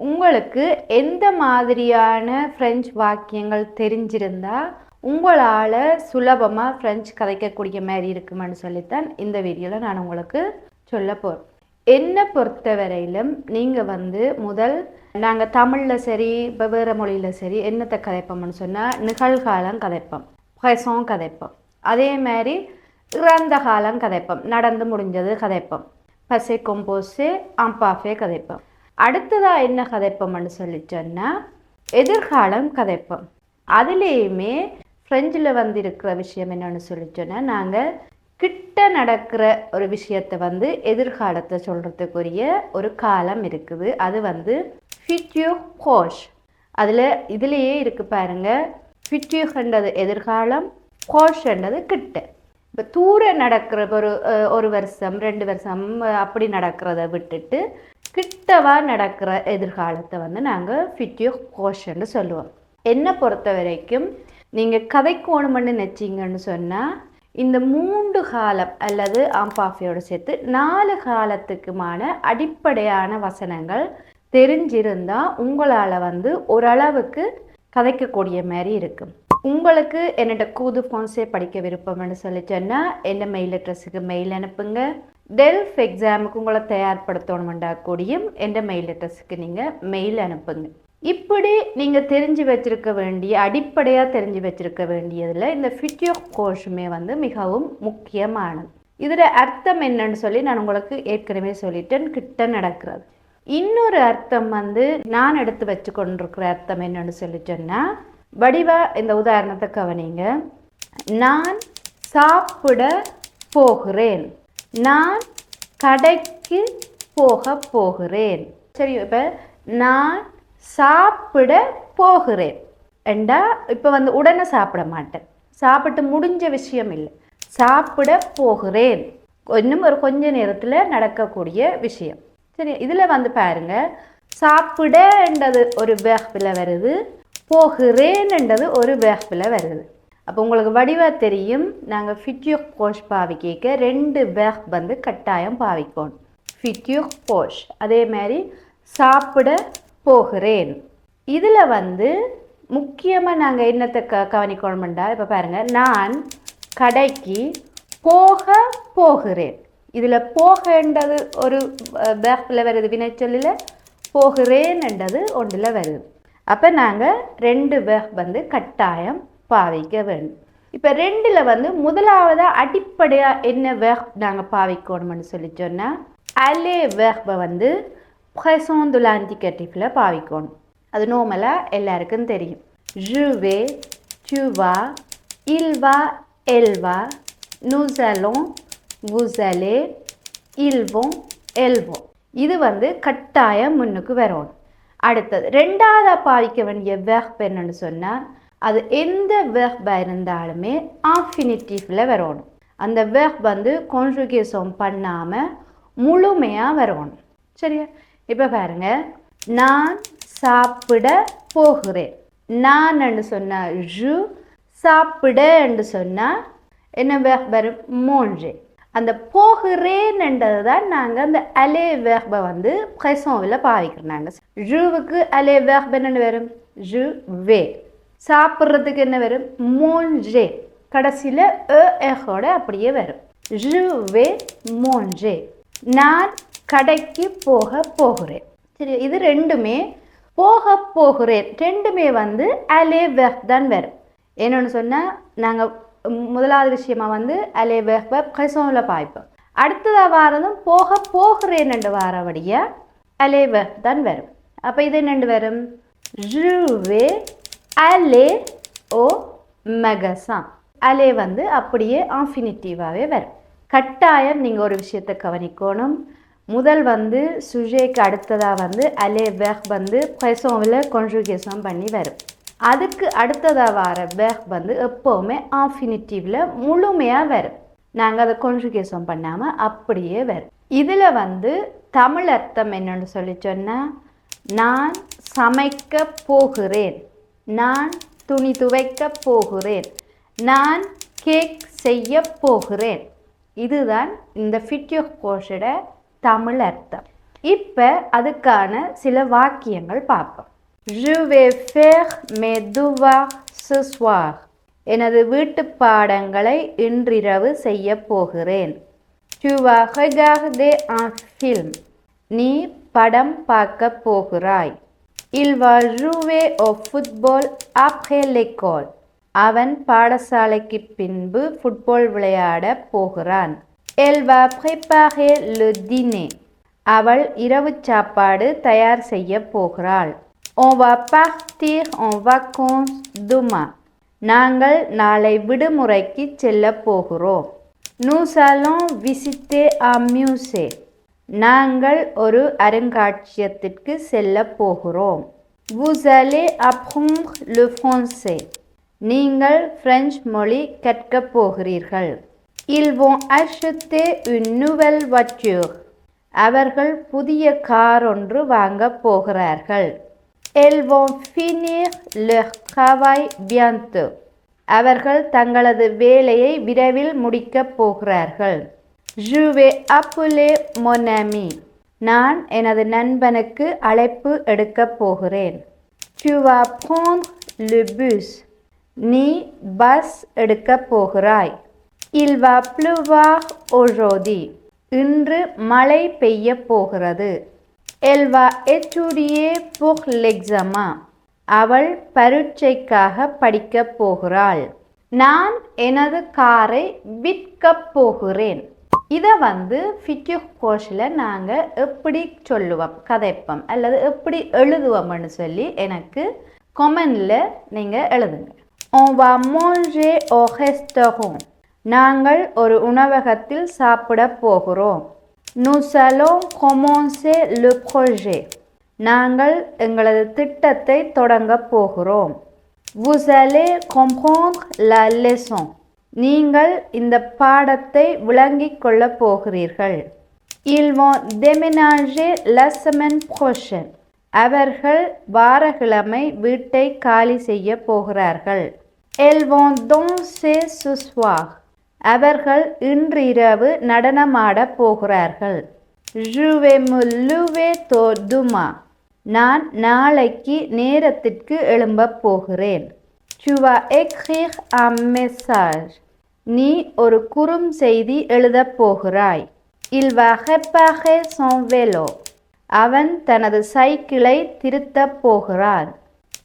உங்களுக்கு எந்த மாதிரியான பிரெஞ்சு வாக்கியங்கள் தெரிஞ்சிருந்தா உங்களால் சுலபமாக பிரெஞ்சு கதைக்கக்கூடிய மாதிரி இருக்குமென்னு சொல்லித்தான் இந்த வீடியோவில் நான் உங்களுக்கு சொல்ல போகிறேன். என்னை பொறுத்தவரையிலும் நீங்கள் முதல் நாங்கள் தமிழில் சரி இப்போ வேறு மொழியில் சரி என்னத்தை கதைப்போம்னு சொன்னால் நிகழ்காலம் கதைப்போம், பசம் கதைப்போம். அதே மாதிரி இறந்த காலம் கதைப்போம், நடந்து முடிஞ்சது கதைப்போம், பசை கொம்போசே அம்பாஃபே கதைப்போம். அடுத்ததாக என்ன கதைப்போம்னு சொல்லி சொன்னால் எதிர்காலம் கதைப்போம். அதுலேயுமே ஃப்ரெஞ்சில் இருக்கிற விஷயம் என்னன்னு சொல்லி சொன்னால் நாங்கள் கிட்ட நடக்கிற ஒரு விஷயத்தை எதிர்காலத்தை சொல்கிறதுக்குரிய ஒரு காலம் இருக்குது. அது ஃபியூச்சர் ப்ரோஷ். இதுலேயே இருக்குது பாருங்கள். ஃபியூச்சர்ன்றது எதிர்காலம், ப்ரோஷ்ன்றது கிட்ட. இப்போ தூர நடக்கிற ஒரு வருஷம் 2 வருஷம் அப்படி நடக்கிறத விட்டுட்டு கிட்டவா நடக்கிற எதிர்காலத்தை நாங்கள் ஃபியூச்சர் ப்ரோஷ்ன்னு சொல்லுவோம். என்னை பொறுத்த வரைக்கும் நீங்கள் கதைக்கோணுமென்னு நினச்சிங்கன்னு சொன்னால் இந்த 3 காலம் அல்லது ஆம்பாஃபியோடு சேர்த்து 4 காலத்துக்குமான அடிப்படையான வசனங்கள் தெரிஞ்சிருந்தால் உங்களால் ஓரளவுக்கு கதைக்கக்கூடிய மாதிரி இருக்கும். உங்களுக்கு என்னோட கூது ஃபான்ஸே படிக்க விருப்பம்னு சொல்லி சொன்னால் என்ன மெயில் அட்ரஸுக்கு மெயில் அனுப்புங்க. டெல்ஃப் எக்ஸாமுக்கு உங்களை தயார்படுத்தணுமெண்டா கூடியும் எந்த மெயில் அட்ரஸுக்கு நீங்கள் மெயில் அனுப்புங்க. இப்படி நீங்கள் தெரிஞ்சு வச்சுருக்க வேண்டிய அடிப்படையாக தெரிஞ்சு வச்சுருக்க வேண்டியதில் இந்த ஃபியூச்சர் ப்ரோஷுமே மிகவும் முக்கியமானது. இதில் அர்த்தம் என்னன்னு சொல்லி நான் உங்களுக்கு ஏற்கனவே சொல்லிட்டேன், கிட்ட நடக்கிறது. இன்னொரு அர்த்தம் நான் எடுத்து வச்சு கொண்டிருக்கிற அர்த்தம் என்னன்னு சொல்லி சொன்னால் வடிவா இந்த உதாரணத்தை கவனிங்க. நான் சாப்பிட போகிறேன், நான் கடைக்கு போகிறேன். சரி, இப்போ நான் சாப்பிட போகிறேன் என்றா இப்போ உடனே சாப்பிட மாட்டேன், சாப்பிட்டு முடிஞ்ச விஷயம் இல்லை. சாப்பிட போகிறேன் இன்னும் ஒரு கொஞ்ச நேரத்தில் நடக்கக்கூடிய விஷயம். சரி, இதில் பாருங்க, சாப்பிடன்றது ஒரு வேர்பில் வருது, போகிறேன்ன்றது ஒரு வேர்பில் வருது. அப்போ உங்களுக்கு வடிவாக தெரியும் நாங்கள் ஃபியூச்சர் ப்ரோஷ் பாவிக்க 2 வேர்ப் கட்டாயம் பாவிக்கணும். ஃபியூச்சர் ப்ரோஷ். அதே மாதிரி சாப்பிட போகிறேன். இதில் முக்கியமாக நாங்கள் என்னத்தை கவனிக்கணும்டா, இப்போ பாருங்கள், நான் கடைக்கு போகிறேன். இதில் போகன்றது ஒரு வேர்பில் வருது, வினைச்சொல்லில் போகிறேன்ன்றது ஒன்றில் வருது. அப்போ நாங்கள் 2 வேர்ப் கட்டாயம் பாவிக்க வேண்டும். இப்போ 2ல் முதலாவதாக அடிப்படையாக என்ன வேர்ப் நாங்கள் பாவிக்கணும்னு சொல்லி சொன்னால் அலே வேர்பை présent de l'indicatif பாவிக்கணும். அது நார்மலாக எல்லாருக்கும் தெரியும். je vais, tu vas, il va, elle va, nous allons, vous allez, ils vont, elles vont. இது கட்டாயம் முன்னுக்கு வரணும். அடுத்தது 2வது பாவிக்க வேண்டிய வேர்ப் என்னன்னு சொன்னால் அது எந்த வேர்பாக இருந்தாலுமே ஆஃபினிட்டிவில் வரணும். அந்த வேர்ப் கான்ஜுகேஷன் பண்ணாமல் முழுமையாக வரணும். சரியா? இப்போ பாருங்க, நான் சாப்பிட போகிறேன். நான் சொன்னால் ஜு, சாப்பிட என்று சொன்னால் என்ன வேர்ப் வரும்? மோஞ்சே. அந்த போகிறேன்ன்றது தான் நாங்கள் அந்த அலே வேர்பை ப்ரெசன்ட்ல பாவிக்கிறோம். நாங்கள் ஜுவுக்கு அலே வேர்ப் என்னென்னு வரும்? ஜு வே. சாப்பிட்றதுக்கு என்ன வரும்? மோஞ்சே. கடைசியில் ஏஹோட அப்படியே வரும். ஜு வே மோஞ்சே. நான் கடைக்கு போகிறேன். சரி, இது 2மே போகிறேன் 2மே அலே வேர்ப் தான் வரும். என்னென்னு சொன்னால் நாங்கள் முதலாவது விஷயமாக அலே வேர்பை ப்ரெசன்ட்ல பாய்ப்போம். அடுத்ததாக வாரதும் போகிறேன் என்று வாரபடியாக அலே வேர்ப் தான் வரும். அப்போ இது என்னென்று வரும்? je vais aller au magasin. அலே அப்படியே ஆஃபினிட்டிவாகவே வரும். கட்டாயம் நீங்கள் ஒரு விஷயத்தை கவனிக்கணும். முதல் சுஜேக்கு அடுத்ததாக அலே வேர்ப் ப்ரெசன்ட்ல கான்ஜுகேஷன் பண்ணி வரும். அதுக்கு அடுத்ததாக வர வேர்ப் எப்போவுமே ஆஃபினிட்டிவில் முழுமையாக வரும். நாங்கள் அதை கான்ஜுகேஷன் பண்ணாமல் அப்படியே வரும். இதில் தமிழ் அர்த்தம் என்னன்னு சொல்லி சொன்னால் நான் சமைக்க போகிறேன், நான் துணி துவைக்க போகிறேன், நான் கேக் செய்ய போகிறேன். இதுதான் இந்த ஃபியூச்சர் ப்ரோஷோட தமிழ் அர்த்தம். இப்போ அதுக்கான சில வாக்கியங்கள் பார்ப்போம். Je vais faire mes devoirs ce soir. எனது வீட்டு பாடங்களை இன்றிரவு செய்ய போகிறேன். Tu vas regarder un film. நீ படம் பார்க்க போகிறாய். Il va jouer au football après l'école. அவன் பாடசாலைக்கு பின்பு ஃபுட்பால் விளையாட போகிறான். Elle va préparer le dîner. அவள் இரவு சாப்பாடு தயார் செய்ய போகிறாள். On va partir en vacances demain. நாங்கள் நாளை விடுமுறைக்கு செல்ல போகிறோம். Nous allons visiter un musée. நாங்கள் ஒரு அருங்காட்சியகத்திற்கு செல்ல போகிறோம். Vous allez apprendre le français. நீங்கள் பிரெஞ்சு மொழி கற்கப் போகிறீர்கள். Ils vont acheter une nouvelle voiture. அவர்கள் புதிய கார் ஒன்று வாங்க போகிறார்கள். Elles vont finir leur travail bientôt. அவர்கள் தங்களது வேலையை விரைவில் முடிக்கப் போகிறார்கள். Je vais appeler mon ami. நான் எனது நண்பனுக்கு அழைப்பு எடுக்கப் போகிறேன். Tu vas prendre le bus. நீ பஸ் எடுக்கப் போகிறாய். Il va pleuvoir aujourd'hui. இன்று மழை பெய்ய போகிறது. Elle va étudier pour l'examen. அவள் பரீட்சைக்காக படிக்கப் போகிறாள். நான் எனது காரை விற்கப் போகிறேன். இதை ஃபியூச்சர் கோஷில் நாங்கள் எப்படி சொல்லுவோம், கதைப்போம் அல்லது எப்படி எழுதுவோம்னு சொல்லி எனக்கு கமெண்டில் நீங்கள் எழுதுங்க. On va manger au restaurant. நாங்கள் ஒரு உணவகத்தில் சாப்பிட போகிறோம். Nous allons commencer le projet. நாங்கள் எங்களது திட்டத்தை தொடங்க போகிறோம். Vous allez comprendre la leçon. நீங்கள் இந்த பாடத்தை விளங்கிக் கொள்ள போகிறீர்கள். Ils vont déménager la semaine prochaine. அவர்கள் வாரக்கிழமை வீட்டை காலி செய்ய போகிறார்கள். Elles vont danser ce soir. அவர்கள் இன்று இரவு நடனமாட போகிறார்கள். Je vais me lever tôt demain. நான் நாளைக்கு நேரத்திற்கு எழும்ப போகிறேன். Tu vas écrire un message. நீ ஒரு குறும் செய்தி எழுதப் போகிறாய். Il va réparer son vélo. அவன் தனது சைக்கிளை திருத்தப் போகிறான்.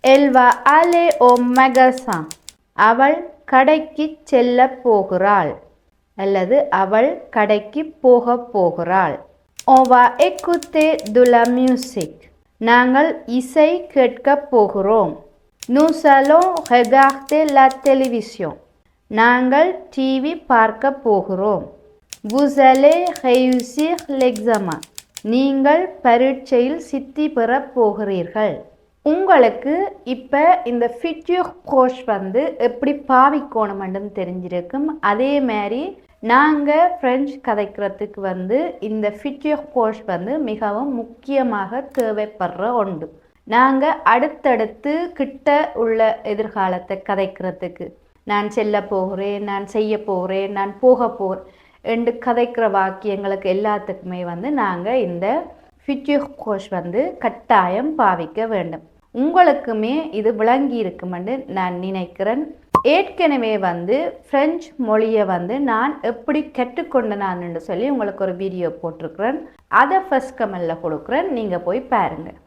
Elle va aller au magasin. அவள் கடைக்கு செல்ல போகிறாள் அல்லது அவள் கடைக்கு போகப் போகிறாள். On va écouter de la musique. நாங்கள் இசை கேட்கப் போகிறோம். Nous allons regarder la télévision. நாங்கள் டிவி பார்க்க போகிறோம். Vous allez réussir l'examen. நீங்கள் பரீட்சையில் சித்தி பெறப் போகிறீர்கள். உங்களுக்கு இப்போ இந்த ஃபியூச்சர் கோஷ் எப்படி பாவிக்கணுமென்னு தெரிஞ்சிருக்கும். அதே மாதிரி நாங்கள் ஃப்ரெஞ்சு கதைக்கிறதுக்கு இந்த ஃபியூச்சர் கோஷ் மிகவும் முக்கியமாக தேவைப்படுற ஒன்று. நாங்கள் அடுத்தடுத்து கிட்ட உள்ள எதிர்காலத்தை கதைக்கிறதுக்கு நான் செல்ல போகிறேன், நான் செய்ய போகிறேன், நான் போக போகிறேன் என்று கதைக்கிற வாக்கியங்களுக்கு எல்லாத்துக்குமே நாங்கள் இந்த ஃபியூச்சர் கோஷ் கட்டாயம் பாவிக்க வேண்டும். உங்களுக்குமே இது விளங்கி இருக்குமென்று நான் நினைக்கிறேன். ஏற்கனவே ஃப்ரெஞ்சு மொழியை நான் எப்படி கற்றுக்கொண்டேன்னு சொல்லி உங்களுக்கு ஒரு வீடியோ போட்டிருக்கிறேன். அதை ஃபர்ஸ்ட் கமெண்டில் கொடுக்குறேன், நீங்கள் போய் பாருங்கள்.